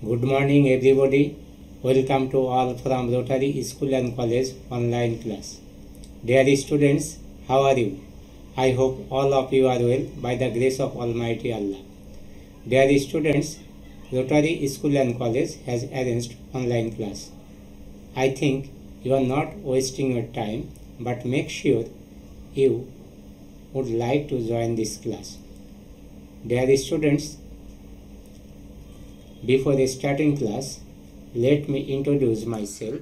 Good morning, everybody. Welcome to all from Rotary School and College online class. Dear students, how are you? I hope all of you are well by the grace of Almighty Allah. Dear students, Rotary School and College has arranged online class. I think you are not wasting your time, but make sure you would like to join this class. Dear students, before starting class, let me introduce myself.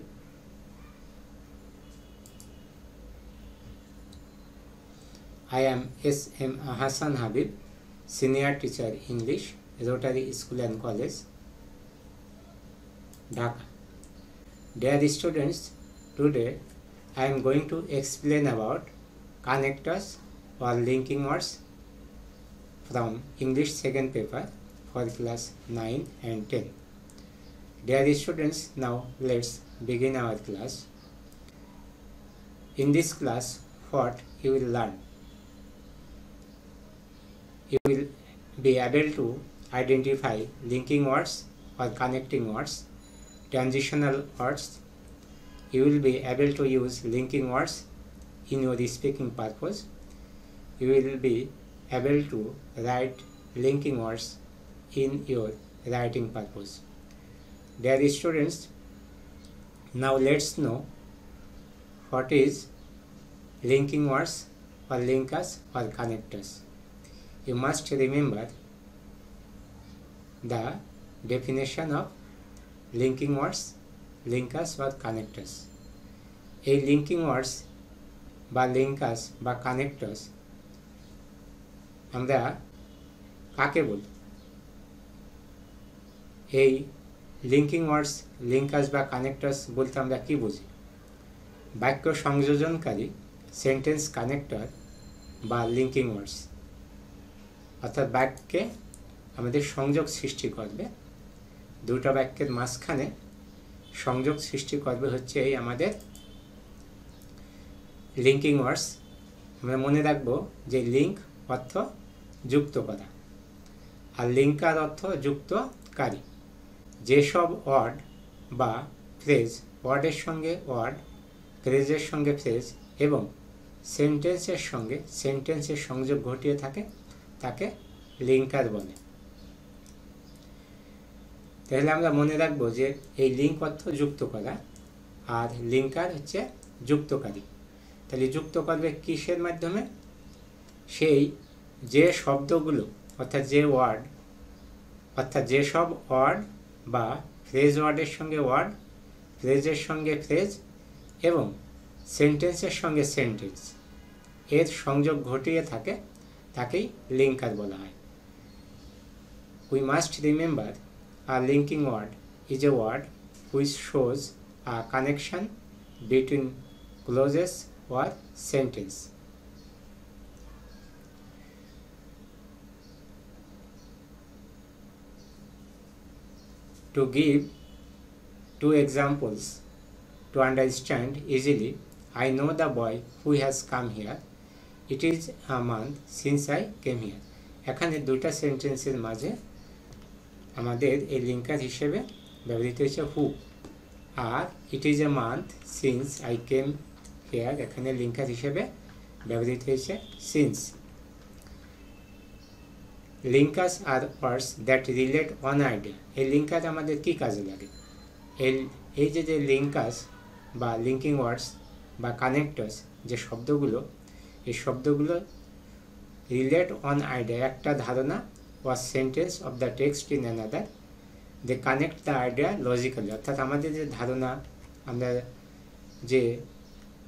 I am S.M. Hassan Habib, Senior Teacher English, Rotary School and College, Dhaka. Dear students, today I am going to explain about connectors or linking words from English second paper for class 9 and 10. Dear students, now let's begin our class. In this class, what you will learn? You will be able to identify linking words or connecting words, transitional words. You will be able to use linking words in your speaking purpose. You will be able to write linking words in your writing purpose. Dear students, now let's know what is linking words or linkers or connectors. You must remember the definition of linking words, linkers or connectors. A linking words বা linkers বা connectors আমরা কাকে বলি? এই linking ওয়ার্ডস, linkers বা connectors বলতে আমরা কি বুঝি? বাক্য সংযোজনকারী সেন্টেন্স কানেক্টর বা লিঙ্কিং ওয়ার্ডস, অর্থাৎ বাক্যে আমাদের সংযোগ সৃষ্টি করবে, দুটো বাক্যের মাঝখানে সংযোগ সৃষ্টি করবে হচ্ছে এই আমাদের লিঙ্কিং ওয়ার্ডস। আমরা মনে রাখবো যে লিঙ্ক অর্থ যুক্ত করা আর লিঙ্কার অর্থ যুক্তকারী। যেসব ওয়ার্ড বা ফ্রেজ ওয়ার্ডের সঙ্গে ওয়ার্ড, ফ্রেজের সঙ্গে ফ্রেজ এবং সেন্টেন্সের সঙ্গে সেন্টেন্সের সংযোগ ঘটিয়ে থাকে তাকে লিঙ্কার বলে। তাহলে আমরা মনে রাখবো যে এই লিঙ্ক অর্থ যুক্ত করা আর লিঙ্কার হচ্ছে যুক্তকারী। তাহলে যুক্ত করবে কিসের মাধ্যমে? সেই যে শব্দগুলো অর্থাৎ যে ওয়ার্ড, অর্থাৎ যেসব ওয়ার্ড বা ফ্রেজ ওয়ার্ডের সঙ্গে ওয়ার্ড, ফ্রেজের সঙ্গে ফ্রেজ এবং সেন্টেন্সের সঙ্গে সেন্টেন্স এর সংযোগ ঘটিয়ে থাকে তাকেই লিঙ্কার বলা হয়। We must remember a linking word is a word which shows a connection between clauses or sentence. To give two examples to understand easily, I know the boy who has come here. It is a month since I came here. এখানে দুটা সেন্টেন্সের মাঝে আমাদের এই linker হিসেবে ব্যবহৃত হয়েছে হু, আর it is a month since I came here এখানে লিঙ্কার হিসেবে ব্যবহৃত হয়েছে since. Linkers are words that relate on idea. এই লিঙ্কার আমাদের কী কাজে লাগে? এই যে লিঙ্কার্স বা লিঙ্কিং ওয়ার্ডস বা কানেক্টার্স যে শব্দগুলো, এই শব্দগুলো রিলেট অন আইডিয়া, একটা ধারণা or sentence of the text in another. They connect the idea logically, অর্থাৎ আমাদের যে ধারণা, আমরা যে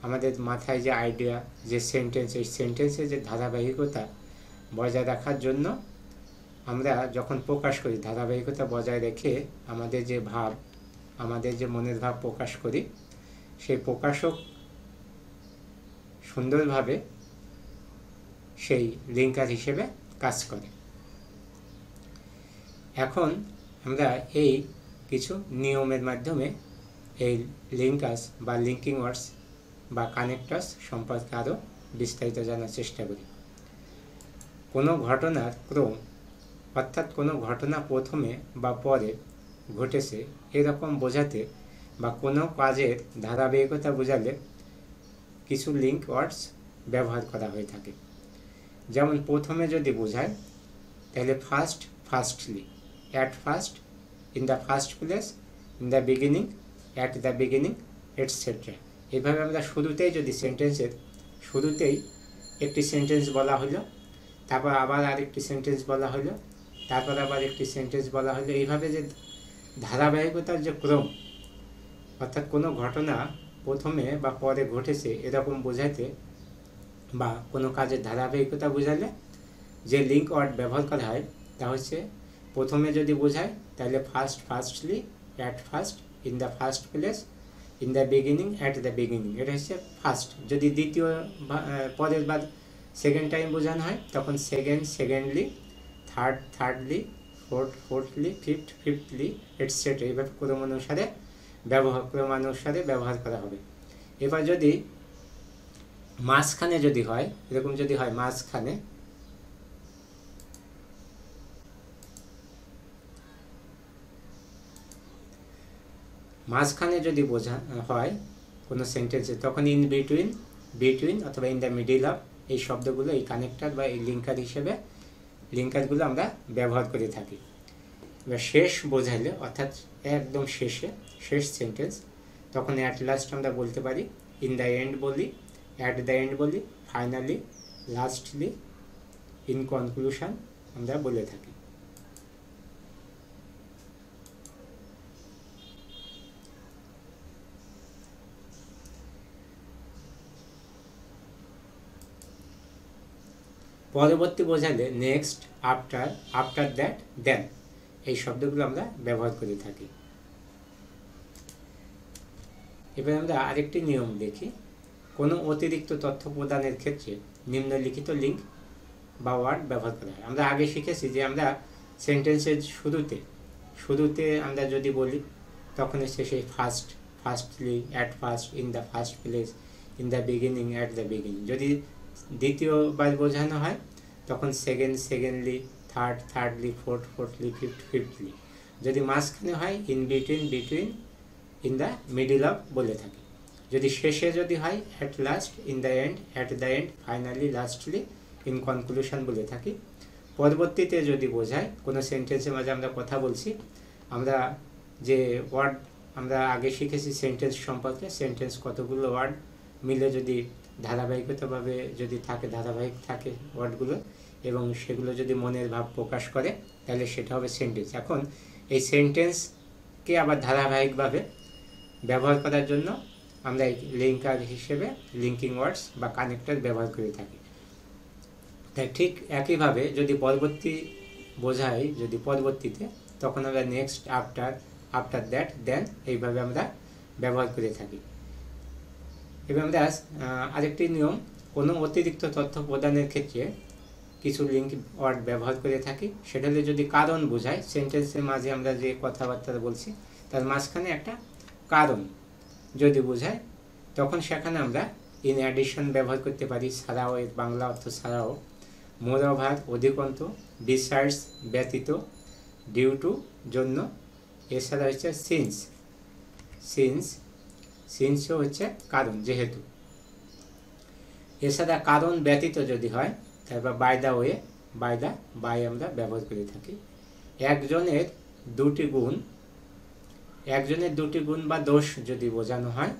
আমাদের মাথায় যে আইডিয়া, যে সেন্টেন্স, এই সেন্টেন্সের যে ধারাবাহিকতা বজায় রাখার জন্য আমরা যখন প্রকাশ করি, ধারাবাহিকতা বজায় রেখে আমাদের যে ভাব, আমাদের যে মনের ভাব প্রকাশ করি, সেই প্রকাশক সুন্দরভাবে সেই লিঙ্কার হিসেবে কাজ করে। এখন আমরা এই কিছু নিয়মের মাধ্যমে এই লিঙ্কার্স বা লিঙ্কিং ওয়ার্ডস বা কানেক্টার্স সম্পর্কে আরও বিস্তারিত জানার চেষ্টা করি। কোনো ঘটনার ক্রম, অর্থাৎ কোনো ঘটনা প্রথমে বা পরে ঘটেছে এরকম বোঝাতে বা কোনো কাজের ধারাবাহিকতা বোঝালে কিছু লিঙ্ক ওয়ার্ডস ব্যবহার করা হয়ে থাকে। যেমন প্রথমে যদি বোঝায় তাহলে first, firstly, at first, in the first place, in the beginning, at the beginning, etcetera. এইভাবে আমরা শুরুতেই যদি সেন্টেন্সের শুরুতেই একটি সেন্টেন্স বলা হলো, তারপর আবার আরেকটি সেন্টেন্স বলা হলো, তারপর আবার একটি সেন্টেন্স বলা হলো, এইভাবে যে ধারাবাহিকতার যে ক্রম, অর্থাৎ কোনো ঘটনা প্রথমে বা পরে ঘটেছে এরকম বোঝাতে বা কোনো কাজের ধারাবাহিকতা বোঝালে যে লিঙ্ক ওয়ার্ড ব্যবহার করা হয় তা হচ্ছে প্রথমে যদি বোঝায় তাহলে first, firstly, at first, in the first place, in the beginning, at the beginning, এটা হচ্ছে ফার্স্ট। যদি দ্বিতীয় পরের বার সেকেন্ড টাইম বোঝানো হয় তখন second, secondly, third, thirdly, fourth, fourthly, fifth, fifthly, etcetera. এইভাবে ক্রমানুসারে ব্যবহার করা হবে। এবার যদি মাঝখানে যদি হয়, এরকম যদি হয় মাঝখানে যদি বোঝা হয় কোনো সেন্টেন্সে, তখন ইন বিটুইন, বিটুইন অথবা ইন দ্য মিডিল অফ, এই শব্দগুলো এই কানেক্টর বা এই লিঙ্কার হিসেবে লিঙ্কারগুলো আমরা ব্যবহার করে থাকি। এবার শেষ বোঝাইলে অর্থাৎ একদম শেষে, শেষ সেন্টেন্স, তখন অ্যাট লাস্ট আমরা বলতে পারি, ইন দ্য এন্ড বলি, অ্যাট দ্য এন্ড বলি, ফাইনালি, লাস্টলি, ইন কনক্লুশন আমরা বলে থাকি। পরবর্তী বোঝালে নেক্সট, আফটার, আফটার দ্যাট, দেন, এই শব্দগুলো আমরা ব্যবহার করে থাকি। এবার আমরা আরেকটি নিয়ম দেখি। কোনো অতিরিক্ত তথ্য প্রদানের ক্ষেত্রে নিম্নলিখিত লিঙ্ক বা ওয়ার্ড ব্যবহার করা হয়। আমরা আগে শিখেছি যে আমরা সেন্টেন্সের শুরুতে আমরা যদি বলি তখন হচ্ছে সেই first, firstly, at first, in the first place, in the beginning, at the beginning. যদি দ্বিতীয়বার বোঝানো হয় তখন second, secondly, third, thirdly, fourth, fourthly, fifth, fifthly. যদি মাঝখানে হয় in between, between, in the middle of বলে থাকি। যদি শেষে যদি হয় at last, in the end, at the end, finally, lastly, in conclusion বলে থাকি। পরবর্তীতে যদি বোঝায় কোনো সেন্টেন্সের মাঝে আমরা কথা বলছি, আমরা যে ওয়ার্ড আমরা আগে শিখেছি সেন্টেন্স সম্পর্কে, সেন্টেন্স কতগুলো ওয়ার্ড মিলে যদি ধারাবাহিকতাভাবে যদি থাকে, ধারাবাহিক থাকে ওয়ার্ডগুলো এবং সেগুলো যদি মনের ভাব প্রকাশ করে তাহলে সেটা হবে সেন্টেন্স। এখন এই সেন্টেন্সকে আবার ধারাবাহিকভাবে ব্যবহার করার জন্য আমরা এই লিঙ্কার হিসেবে লিঙ্কিং ওয়ার্ডস বা কানেক্টর ব্যবহার করে থাকি। তাই ঠিক একইভাবে যদি পরবর্তী বোঝাই, যদি পরবর্তীতে, তখন আমরা নেক্সট, আফটার, আফটার দ্যাট, দেন, এইভাবে আমরা ব্যবহার করে থাকি। এবার আমরা আরেকটি নিয়ম, কোনো অতিরিক্ত তথ্য প্রদানের ক্ষেত্রে কিছু লিঙ্ক ওয়ার্ড ব্যবহার করে থাকি। সেটা হলে যদি কারণ বোঝায়, সেন্টেন্সের মাঝে আমরা যে কথাবার্তা বলছি তার মাঝখানে একটা কারণ যদি বোঝায় তখন সেখানে আমরা ইন অ্যাডিশন ব্যবহার করতে পারি, ছাড়াও, এর বাংলা অর্থ ছাড়াও, মোরওভার অধিকন্ত, বিসাইডস ব্যতীত, ডিউ টু জন্য, এছাড়া হচ্ছে সিন্স, সিন্সও হচ্ছে কারণ যেহেতু। এছাড়া কারণ ব্যতীত যদি হয় তারপর বাই দ্য ওয়ে, বাই আমরা ব্যবহার করে থাকি। একজনের দুটি গুণ বা দোষ যদি বোঝানো হয়,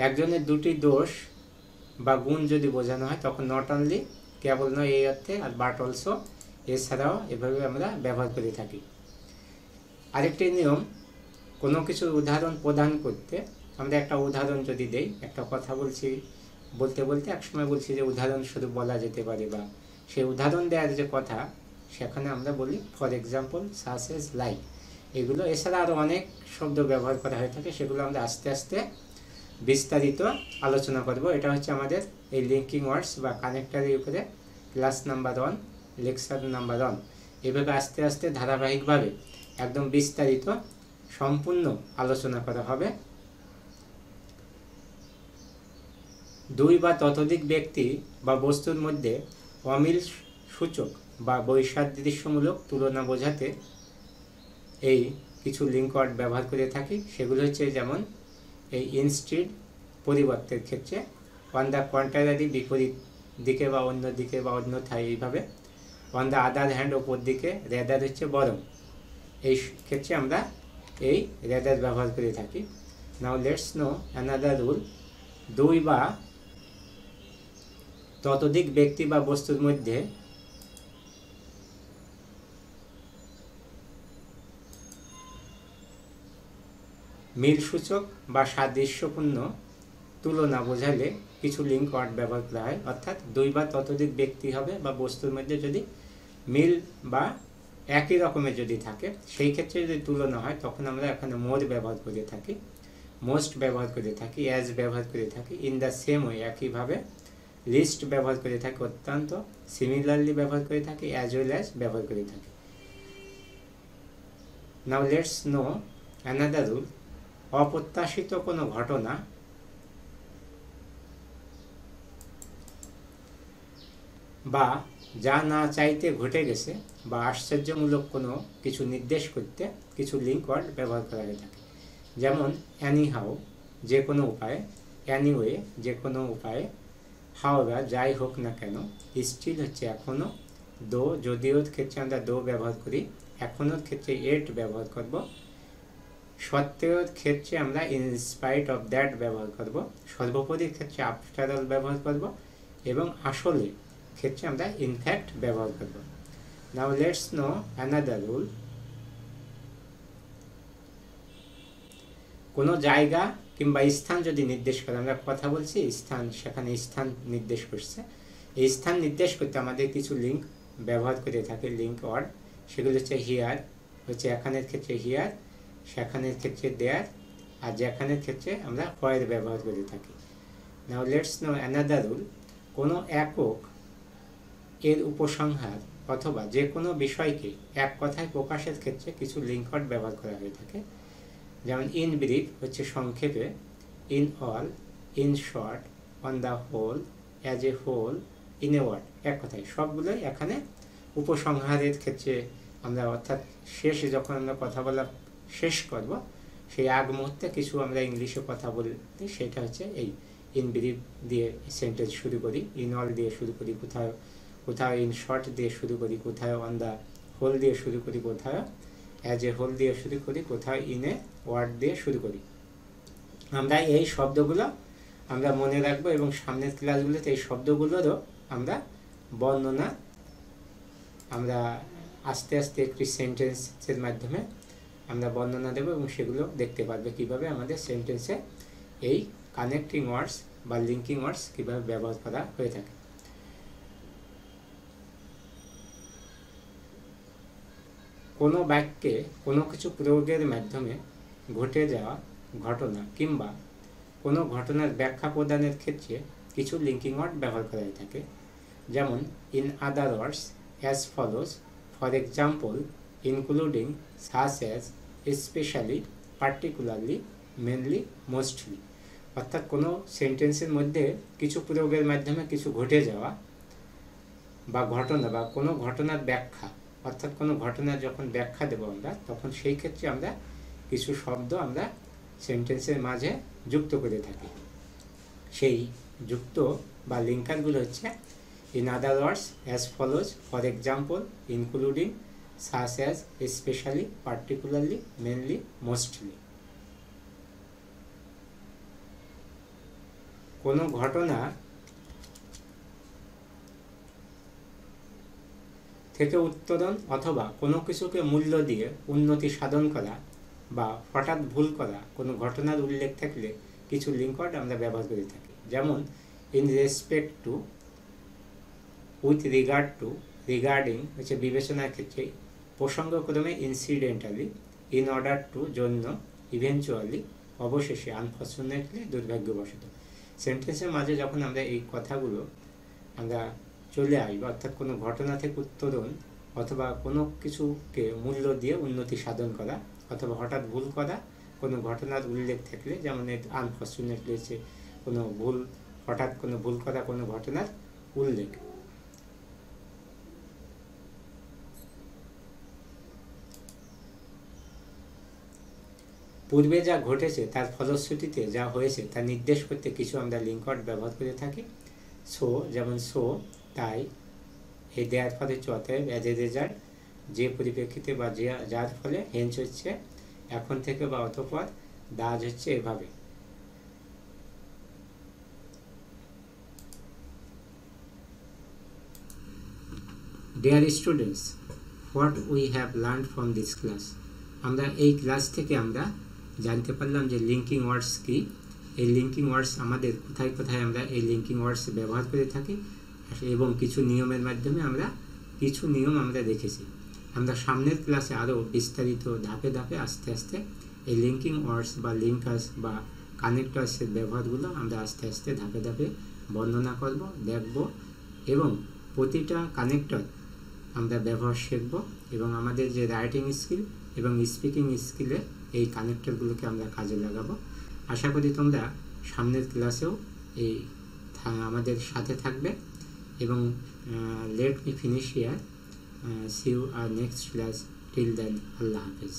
একজনের দুটি দোষ বা গুণ যদি বোঝানো হয় তখন নট অনলি, কেবল নয় এই অর্থে, আর বাট অলসো, এছাড়াও, এভাবে আমরা ব্যবহার করে থাকি। আরেকটি নিয়ম, কোনো কিছুর উদাহরণ প্রদান করতে আমরা একটা উদাহরণ যদি দেই, একটা কথা বলতে একসময় বলছি যে উদাহরণস্বরূপ বলা যেতে পারে, বা সেই উদাহরণ দেওয়ার যে কথা সেখানে আমরা বলি for example, such as, like, এগুলো। এছাড়া আরও অনেক শব্দ ব্যবহার করা হয়ে থাকে, সেগুলো আমরা আস্তে আস্তে বিস্তারিত আলোচনা করব। এটা হচ্ছে আমাদের এই লিঙ্কিং ওয়ার্ডস বা কানেক্টরের উপরে ক্লাস নাম্বার 1, লেকচার নাম্বার 1। এভাবে আস্তে আস্তে ধারাবাহিকভাবে একদম বিস্তারিত সম্পূর্ণ আলোচনা করা হবে। দুই বা ততোধিক ব্যক্তি বা বস্তুর মধ্যে অমিল সূচক বা বৈসাদৃশ্যমূলক তুলনা বোঝাতে এই কিছু লিঙ্ক ওয়ার্ড ব্যবহার করে থাকি। সেগুলো হচ্ছে যেমন এই ইনস্টিড পরিবর্তের ক্ষেত্রে, অন দ্য কন্ট্রারি বিপরীত দিকে বা অন্য দিকে বা অন্যথায় এইভাবে, অন দ্য আদার হ্যান্ড ওপর দিকে, রেদার হচ্ছে বরং, এই ক্ষেত্রে আমরা এই রেদার ব্যবহার করে থাকি। Now let's know another rule. দুই বা ততোধিক ব্যক্তি বা বস্তুর মধ্যে মিলসূচক বা সাদৃশ্যপূর্ণ তুলনা বোঝালে কিছু লিঙ্ক ওয়ার্ড ব্যবহার করা হয়। অর্থাৎ দুই বা ততোধিক ব্যক্তি হবে বা বস্তুর মধ্যে যদি মিল বা একই রকমের যদি থাকে, সেই ক্ষেত্রে যদি তুলনা হয় তখন আমরা এখানে মোর ব্যবহার করে থাকি, মোস্ট ব্যবহার করে থাকি, অ্যাজ ব্যবহার করে থাকি, ইন দ্য সেম ওয়ে একইভাবে, লিস্ট ব্যবহার করে থাকি, অত্যন্ত, সিমিলারলি ব্যবহার করে থাকি, অ্যাজ ওয়েল অ্যাজ ব্যবহার করে থাকি। Now let's know another rule. অপ্রত্যাশিত কোনো ঘটনা বা যা না চাইতে ঘটে গেছে বা আশ্চর্যমূলক কোনো কিছু নির্দেশ করতে কিছু লিঙ্ক ওয়ার্ড ব্যবহার করা হয়ে থাকে। যেমন অ্যানিহাউ, যে কোনো উপায়ে, অ্যানিওয়ে, যে কোনো উপায়ে, হাওয়েভার, যাই হোক না কেন, স্টিল হচ্ছে এখনও, দো, যদিওর ক্ষেত্রে আমরা দো ব্যবহার করি, এখনোর ক্ষেত্রে এট ব্যবহার করব, সত্ত্বেওর ক্ষেত্রে আমরা ইন স্পাইট অফ দ্যাট ব্যবহার করব, সর্বোপরির ক্ষেত্রে আফটার অল ব্যবহার করব, এবং আসলে ক্ষেত্রে আমরা ইনফ্যাক্ট ব্যবহার করব। Now let's know another rule. কোনো জায়গা কিংবা স্থান যদি নির্দেশ করে, আমরা কথা বলছি স্থান, সেখানে স্থান নির্দেশ করছে, এই স্থান নির্দেশ করতে আমাদের কিছু লিঙ্ক ব্যবহার করে থাকে, লিঙ্ক ওয়ার্ড। সেগুলো হচ্ছে হিয়ার, হচ্ছে এখানের ক্ষেত্রে হিয়ার, সেখানের ক্ষেত্রে দেয়ার, আর যেখানের ক্ষেত্রে আমরা হোয়ার ব্যবহার করে থাকি। Now let's know another rule. কোনো একক এর উপসংহার অথবা যে কোনো বিষয়কে এক কথায় প্রকাশের ক্ষেত্রে কিছু লিঙ্ক ওয়ার্ড ব্যবহার করা হয়ে থাকে। যেমন ইন ব্রিফ হচ্ছে সংক্ষেপে, in all, in short, on the whole, as a whole, in a word, এক কথায় সবগুলোই এখানে উপসংহারের ক্ষেত্রে আমরা, অর্থাৎ শেষে যখন আমরা কথা বলা শেষ করব সেই আগ মুহূর্তে কিছু আমরা ইংলিশে কথা বলতে, সেটা হচ্ছে এই ইন ব্রিফ দিয়ে সেন্টেন্স শুরু করি, ইন অল দিয়ে শুরু করি, কোথাও কোথাও ইন শর্ট দিয়ে শুরু করি, কোথাও অন দ্য হোল দিয়ে শুরু করি, কোথাও অ্যাজ এ হোল দিয়ে শুরু করি, কোথাও ইন এ ওয়ার্ড দিয়ে শুরু করি। আমরা এই শব্দগুলো আমরা মনে রাখবো এবং সামনের ক্লাসগুলোতে এই শব্দগুলোরও আমরা বর্ণনা আমরা আস্তে আস্তে একটি সেন্টেন্সের মাধ্যমে আমরা বর্ণনা দেবো এবং সেগুলো দেখতে পারবে কীভাবে আমাদের সেন্টেন্সে এই কানেক্টিং ওয়ার্ডস বা লিঙ্কিং ওয়ার্ডস কীভাবে ব্যবহার করা হয়ে থাকে। কোনো বাক্যে কোনো কিছু প্রয়োগের মাধ্যমে ঘটে যাওয়া ঘটনা কিংবা কোনো ঘটনার ব্যাখ্যা প্রদানের ক্ষেত্রে কিছু লিঙ্কিং ওয়ার্ড ব্যবহার করা হয়ে থাকে। যেমন in other words, as follows, for example, including, such as, specially, particularly, mainly, mostly. অর্থাৎ কোনো সেন্টেন্সের মধ্যে কিছু প্রয়োগের মাধ্যমে কিছু ঘটে যাওয়া বা ঘটনা বা কোনো ঘটনার ব্যাখ্যা, অর্থাৎ কোনো ঘটনার যখন ব্যাখ্যা দেব আমরা, তখন সেই ক্ষেত্রে আমরা কিছু শব্দ আমরা সেন্টেন্সের মাঝে যুক্ত করে থাকি। সেই যুক্ত বা লিঙ্কারগুলো হচ্ছে in other words, as follows, for example, including, such as, specially, particularly, mainly, mostly. কোনো ঘটনা থেকে উত্তরণ অথবা কোনো কিছুকে মূল্য দিয়ে উন্নতি সাধন করা বা হঠাৎ ভুল করা কোনো ঘটনার উল্লেখ থাকলে কিছু লিঙ্ক ওয়ার্ড আমরা ব্যবহার করে থাকি। যেমন in respect to, with regard to, regarding হচ্ছে বিবেচনার ক্ষেত্রে, প্রসঙ্গক্রমে, ইনসিডেন্টালি, ইন অর্ডার টু, জন্য, ইভেনচুয়ালি, অবশেষে, আনফর্চুনেটলি, দুর্ভাগ্যবশত। সেন্টেন্সের মাঝে যখন আমরা এই কথাগুলো আমরা চলে আসবে, অর্থাৎ কোনো ঘটনা থেকে উত্তরণ অথবা কোনো কিছুকে মূল্য দিয়ে উন্নতি সাধন করা অথবা হঠাৎ ভুল করা কোনো ঘটনার উল্লেখ থাকলে, যেমন আনফর্চুনেটলি হচ্ছে কোনো ভুল হঠাৎ কোনো ভুল করা কোনো ঘটনার উল্লেখ। পূর্বে যা ঘটেছে তার ফলশ্রুতিতে যা হয়েছে তা নির্দেশ করতে কিছু আমরা লিঙ্ক ওয়ার্ড ব্যবহার করে থাকি। সো, যেমন সো, তাই, এই দেওয়ার ফলে হচ্ছে অতএব, অ্যাজ এ রেজাল্ট, যে পরিপ্রেক্ষিতে বা যার ফলে, হেঞ্চ হচ্ছে এখন থেকে বা অতঃপর, দাজ হচ্ছে এভাবে। Dear students, what we have learned from this class. আমরা এই ক্লাস থেকে আমরা জানতে পারলাম যে লিঙ্কিং ওয়ার্ডস কি। এই লিঙ্কিং ওয়ার্ডস আমাদের কোথায় কোথায় আমরা এই লিঙ্কিং ওয়ার্ডস ব্যবহার করে থাকি এবং কিছু নিয়মের মাধ্যমে আমরা কিছু নিয়ম আমরা দেখেছি। আমরা সামনের ক্লাসে আরও বিস্তারিত ধাপে ধাপে আস্তে আস্তে এই লিঙ্কিং ওয়ার্ডস বা লিঙ্কার্স বা কানেক্টার্সের ব্যবহারগুলো আমরা আস্তে আস্তে ধাপে ধাপে বর্ণনা করব, দেখব এবং প্রতিটা কানেক্টর আমরা ব্যবহার শিখব এবং আমাদের যে রাইটিং স্কিল এবং স্পিকিং স্কিলে এই কানেক্টরগুলোকে আমরা কাজে লাগাবো। আশা করি তোমরা সামনের ক্লাসেও এই আমাদের সাথে থাকবে এবং let me finish here. See you our next class. Till then, আল্লাহ হাফেজ।